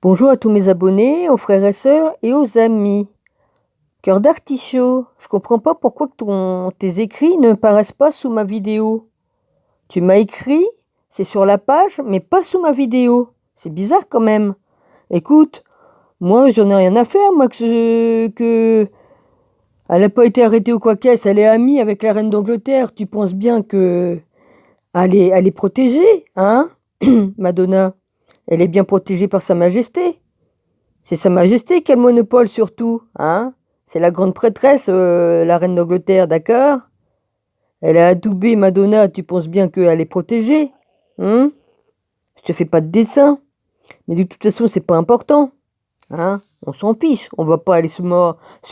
Bonjour à tous mes abonnés, aux frères et sœurs et aux amis. Cœur d'artichaut, je comprends pas pourquoi tes écrits ne paraissent pas sous ma vidéo. Tu m'as écrit, c'est sur la page, mais pas sous ma vidéo. C'est bizarre quand même. Écoute, moi j'en ai rien à faire, moi que elle n'a pas été arrêtée ou quoi qu'est-ce, elle est amie avec la reine d'Angleterre. Tu penses bien que elle est protégée, hein, Madonna. Elle est bien protégée par Sa Majesté. C'est Sa Majesté qui a le monopole sur tout, hein? C'est la grande prêtresse, la reine d'Angleterre, d'accord? Elle a adoubé Madonna, tu penses bien qu'elle est protégée, hein? Je te fais pas de dessin, mais de toute façon, c'est pas important, hein? On s'en fiche, on va pas aller se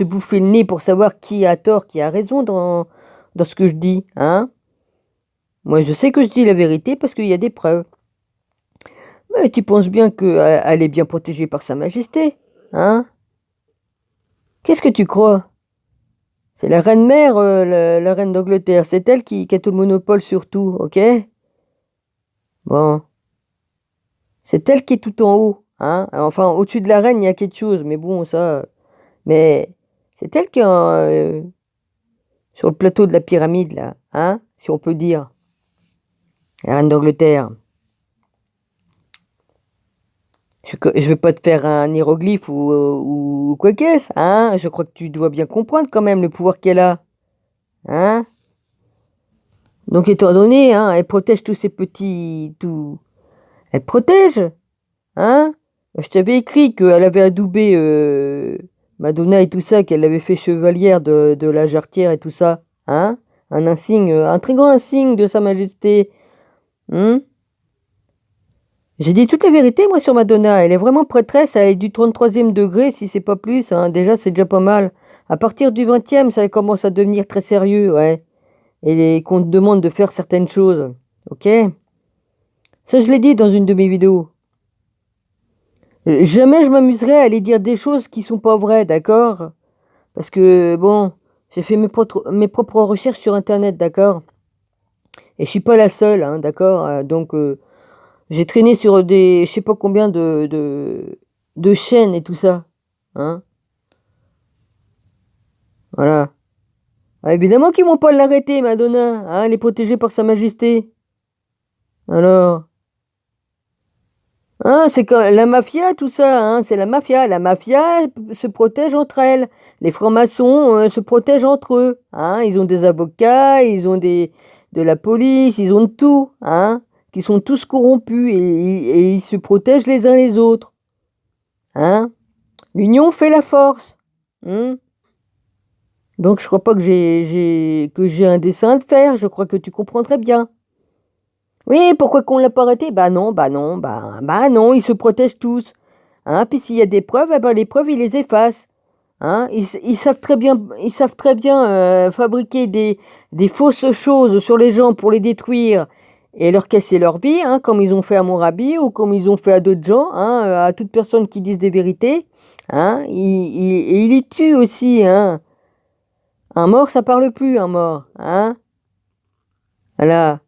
bouffer le nez pour savoir qui a tort, qui a raison dans ce que je dis, hein? Moi, je sais que je dis la vérité parce qu'il y a des preuves. Mais tu penses bien qu'elle est bien protégée par Sa Majesté, hein? Qu'est-ce que tu crois? C'est la reine-mère, la reine d'Angleterre. C'est elle qui a tout le monopole sur tout, ok? Bon. C'est elle qui est tout en haut, hein? Enfin, au-dessus de la reine, il y a quelque chose, mais bon, ça... Mais c'est elle qui est sur le plateau de la pyramide, là, hein? Si on peut dire. La reine d'Angleterre. Je vais pas te faire un hiéroglyphe ou quoi qu'est-ce, hein? Je crois que tu dois bien comprendre quand même le pouvoir qu'elle a, hein? Donc, étant donné, hein, elle protège tous ces petits... Elle protège, hein? Je t'avais écrit qu'elle avait adoubé Madonna et tout ça, qu'elle l'avait fait chevalière de la Jarretière et tout ça, hein? Un insigne, un très grand insigne de Sa Majesté, hein? J'ai dit toute la vérité, moi, sur Madonna. Elle est vraiment prêtresse, elle est du 33e degré, si c'est pas plus, hein. Déjà, c'est déjà pas mal. À partir du 20e, ça commence à devenir très sérieux, ouais. Et qu'on te demande de faire certaines choses, ok? Ça, je l'ai dit dans une de mes vidéos. Jamais je m'amuserai à aller dire des choses qui sont pas vraies, d'accord? Parce que, bon, j'ai fait mes propres recherches sur Internet, d'accord? Et je suis pas la seule, hein, d'accord? Donc, j'ai traîné sur je sais pas combien de chaînes et tout ça, hein? Voilà. Ah, évidemment qu'ils vont pas l'arrêter, Madonna, hein? Elle est protégée par Sa Majesté. Alors... Hein, c'est comme la mafia, tout ça, hein, c'est la mafia. La mafia se protège entre elles. Les francs-maçons se protègent entre eux. Hein, ils ont des avocats, ils ont de la police, ils ont de tout, hein, qui sont tous corrompus et ils se protègent les uns les autres. Hein. L'union fait la force. Hein. Donc je crois pas que j'ai un dessin à te faire. Je crois que tu comprendrais bien. Oui, pourquoi qu'on l'a pas arrêté? Bah non, bah non, ils se protègent tous. Hein, puis s'il y a des preuves, eh ben les preuves, ils les effacent. Hein, ils savent très bien fabriquer des fausses choses sur les gens pour les détruire et leur casser leur vie, hein, comme ils ont fait à mon rabbi ou comme ils ont fait à d'autres gens, hein, à toute personne qui dise des vérités. Hein, et ils les tuent aussi. Hein. Un mort, ça parle plus, un mort. Hein. Voilà.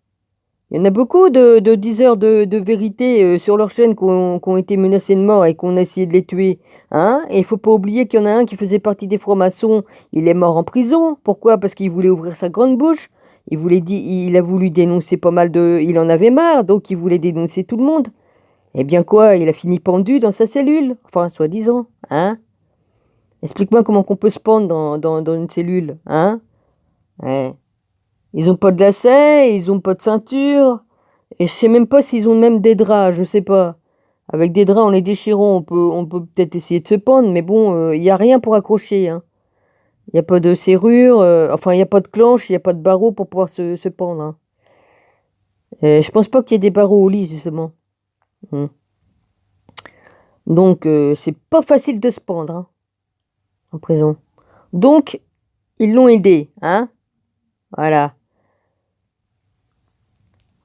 Il y en a beaucoup de diseurs de vérité sur leur chaîne qui ont été menacés de mort et qu'on a essayé de les tuer. Hein? Et il faut pas oublier qu'il y en a un qui faisait partie des francs-maçons. Il est mort en prison. Pourquoi? Parce qu'il voulait ouvrir sa grande bouche. Il a voulu dénoncer pas mal de... Il en avait marre, donc il voulait dénoncer tout le monde. Eh bien quoi? Il a fini pendu dans sa cellule. Enfin, soi-disant. Hein? Explique-moi comment qu'on peut se pendre dans une cellule. Hein? Ouais. Ils ont pas de lacets, ils ont pas de ceinture, et je sais même pas s'ils ont même des draps, je sais pas. Avec des draps, en les déchirant, on peut peut-être essayer de se pendre, mais bon, il y a rien pour accrocher, hein. Il y a pas de serrure, enfin, il y a pas de clenche, il y a pas de barreaux pour pouvoir se pendre, hein. Je pense pas qu'il y ait des barreaux au lit, justement. Hmm. Donc, c'est pas facile de se pendre, hein, en prison. Donc, ils l'ont aidé, hein. Voilà.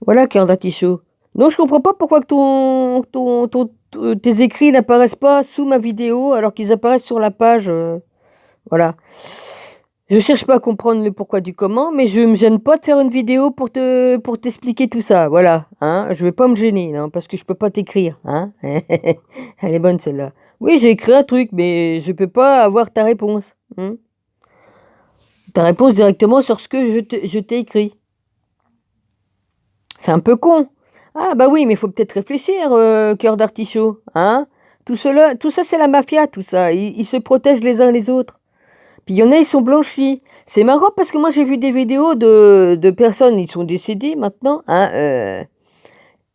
Voilà, Cœur d'artichaut. Non, je comprends pas pourquoi que tes écrits n'apparaissent pas sous ma vidéo alors qu'ils apparaissent sur la page. Voilà. Je cherche pas à comprendre le pourquoi du comment, mais je me gêne pas de faire une vidéo pour t'expliquer tout ça, voilà, hein. Je vais pas me gêner, non, parce que je peux pas t'écrire, hein. Elle est bonne celle-là. Oui, j'ai écrit un truc, mais je peux pas avoir ta réponse, hein. Ta réponse directement sur ce que je t'ai écrit. C'est un peu con. Ah bah oui, mais il faut peut-être réfléchir, cœur d'artichaut, hein. Tout ça, c'est la mafia, tout ça. Ils se protègent les uns les autres. Puis il y en a, ils sont blanchis. C'est marrant parce que moi j'ai vu des vidéos de personnes, ils sont décédés maintenant, hein,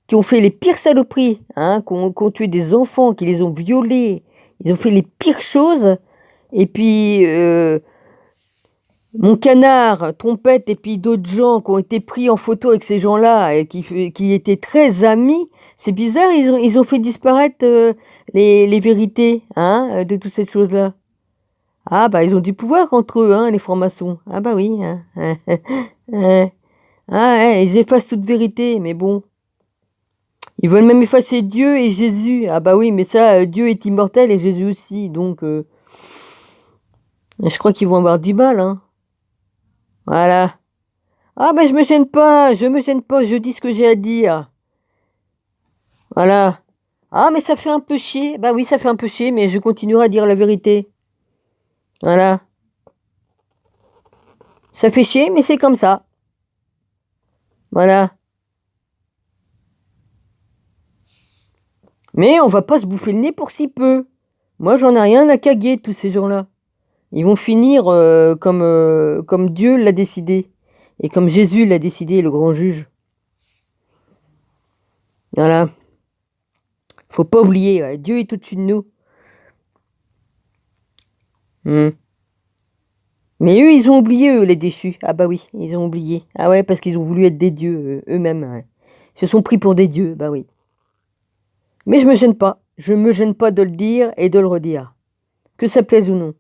qui ont fait les pires saloperies, hein, qui ont tué des enfants, qui les ont violés. Ils ont fait les pires choses. Et puis mon canard, Trompette et puis d'autres gens qui ont été pris en photo avec ces gens-là et qui étaient très amis. C'est bizarre, ils ont fait disparaître les vérités, hein, de toutes ces choses-là. Ah bah ils ont du pouvoir entre eux, hein, les francs-maçons. Ah bah oui, hein. Ah ouais, ils effacent toute vérité, mais bon. Ils veulent même effacer Dieu et Jésus. Ah bah oui, mais ça, Dieu est immortel et Jésus aussi, donc je crois qu'ils vont avoir du mal, hein. Voilà. Ah bah je me gêne pas, je dis ce que j'ai à dire. Voilà. Ah mais ça fait un peu chier. Bah oui, ça fait un peu chier, mais je continuerai à dire la vérité. Voilà. Ça fait chier, mais c'est comme ça. Voilà. Mais on va pas se bouffer le nez pour si peu. Moi, j'en ai rien à caguer de tous ces gens-là. Ils vont finir comme Dieu l'a décidé. Et comme Jésus l'a décidé, le grand juge. Voilà. Faut pas oublier, ouais, Dieu est au-dessus de nous. Hmm. Mais eux, ils ont oublié, eux, les déchus. Ah bah oui, ils ont oublié. Ah ouais, parce qu'ils ont voulu être des dieux, eux-mêmes. Ouais. Ils se sont pris pour des dieux, bah oui. Mais je me gêne pas. Je me gêne pas de le dire et de le redire. Que ça plaise ou non.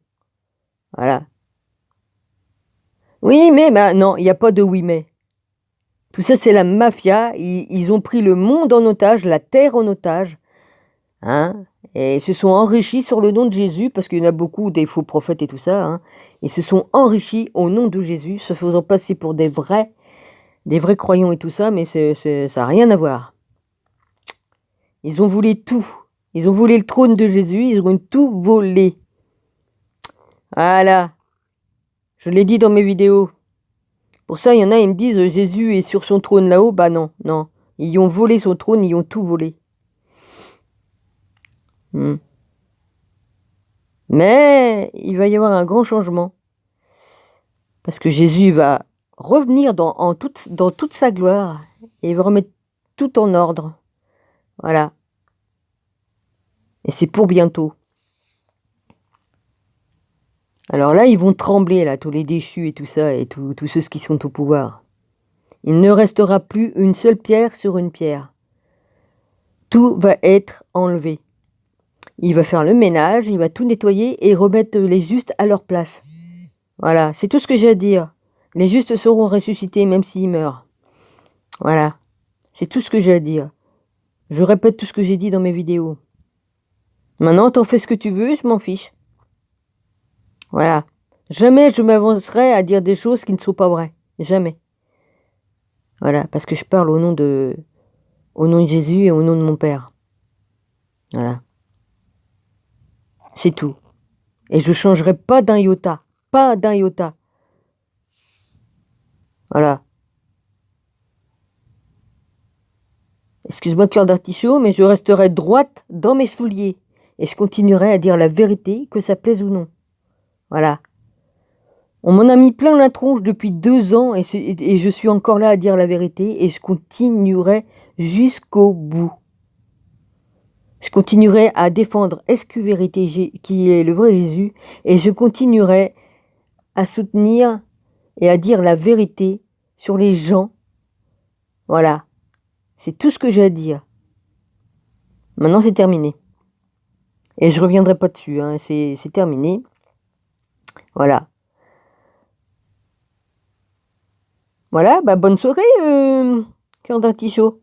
Voilà. Oui, mais bah non, il n'y a pas de oui, mais. Tout ça, c'est la mafia. Ils ont pris le monde en otage, la terre en otage. Hein, et se sont enrichis sur le nom de Jésus, parce qu'il y en a beaucoup, des faux prophètes et tout ça. Hein. Ils se sont enrichis au nom de Jésus, se faisant passer pour des vrais croyants et tout ça, mais ça n'a rien à voir. Ils ont volé tout. Ils ont volé le trône de Jésus, ils ont tout volé. Voilà. Je l'ai dit dans mes vidéos. Pour ça, il y en a, ils me disent Jésus est sur son trône là-haut. Bah non, non. Ils ont volé son trône, ils ont tout volé. Mais il va y avoir un grand changement. Parce que Jésus va revenir dans toute sa gloire et il va remettre tout en ordre. Voilà. Et c'est pour bientôt. Alors là, ils vont trembler, là, tous les déchus et tout ça, et tous ceux qui sont au pouvoir. Il ne restera plus une seule pierre sur une pierre. Tout va être enlevé. Il va faire le ménage, il va tout nettoyer et remettre les justes à leur place. Voilà, c'est tout ce que j'ai à dire. Les justes seront ressuscités même s'ils meurent. Voilà, c'est tout ce que j'ai à dire. Je répète tout ce que j'ai dit dans mes vidéos. Maintenant, t'en fais ce que tu veux, je m'en fiche. Voilà. Jamais je m'avancerai à dire des choses qui ne sont pas vraies. Jamais. Voilà, parce que je parle au nom de Jésus et au nom de mon Père. Voilà. C'est tout. Et je changerai pas d'un iota. Pas d'un iota. Voilà. Excuse-moi, cœur d'artichaut, mais je resterai droite dans mes souliers. Et je continuerai à dire la vérité, que ça plaise ou non. Voilà. On m'en a mis plein la tronche depuis 2 ans et je suis encore là à dire la vérité et je continuerai jusqu'au bout. Je continuerai à défendre SQ Vérité qui est le vrai Jésus et je continuerai à soutenir et à dire la vérité sur les gens. Voilà. C'est tout ce que j'ai à dire. Maintenant, c'est terminé. Et je reviendrai pas dessus, hein. C'est terminé. Voilà. Voilà, bah bonne soirée, cœur d'artichaut.